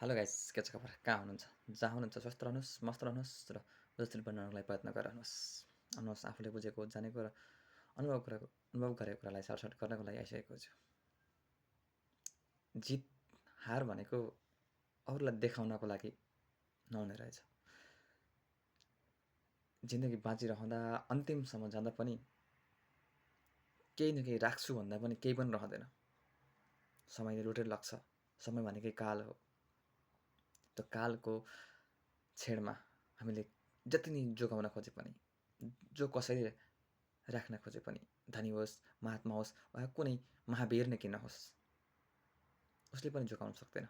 Hello guys, के छ खबर? कहाँ हुनुहुन्छ? जहाँ हुनुहुन्छ स्वस्थ रहनुहोस्, मस्त रहनुहोस् र जसरी बनाउनलाई प्रयत्न गरिरहनुहोस्। आउनुहोस् आफूले बुझेको, जानेको र अनुभव गरेको कुरालाई सारसट गर्नको लागि आइसकेको छु। जित, हार भनेको अरूलाई देखाउनको लागि नहुने रहेछ। जिन्दगी बाँचिरहँदा अन्तिमसम्म जाँदा पनि केही न केही राख्छु भन्दा पनि केही पनि रहँदैन। समयले लुटेर लग्छ। समय भनेकै काल हो। त्यो कालको छेडमा हामीले जति नै जोगाउन खोजे पनि, जो कसैले राख्न खोजे पनि, धनी होस्, महात्मा होस् वा कुनै महावीर नै किन होस्, उसले पनि जोगाउन सक्दैन।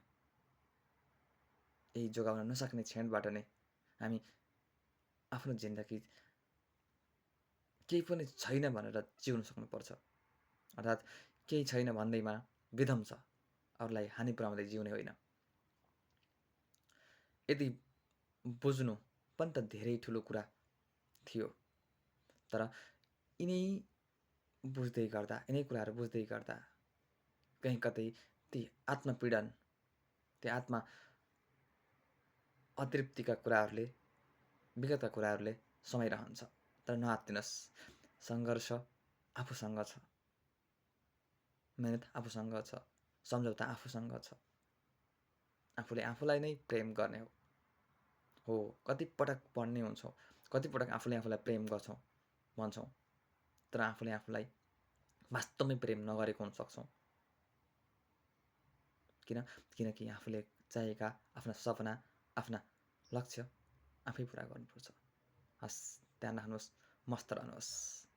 यही जोगाउन नसक्ने क्षणबाट नै हामी आफ्नो जिन्दगी केही पनि छैन भनेर जिउन सक्नुपर्छ। अर्थात् केही छैन भन्दैमा विध्वंस, अरूलाई हानि पुर्याउँदै जिउने होइन। यदि बुझ्नु पनि त धेरै ठुलो कुरा थियो, तर यिनै बुझ्दै गर्दा, यिनै कुराहरू बुझ्दै गर्दा कहीँ कतै ती आत्मपीडन, ती आत्मा अतृप्तिका कुराहरूले, विगतका कुराहरूले समाइरहन्छ। तर नआत्तिनुहोस्, सङ्घर्ष आफूसँग छ, मेहनत आफूसँग छ, सम्झौता आफूसँग छ। आफूले आफूलाई नै प्रेम गर्ने हो। कतिपटक भन्ने हुन्छौँ, कतिपटक आफूले आफूलाई प्रेम गर्छौँ भन्छौँ, तर आफूले आफूलाई वास्तवमै प्रेम नगरेको हुन सक्छौँ। किनकि आफूले चाहेका आफ्ना सपना, आफ्ना लक्ष्य आफै पुरा गर्नुपर्छ। हस्, ध्यान राख्नुहोस्, मस्त रहनुहोस्।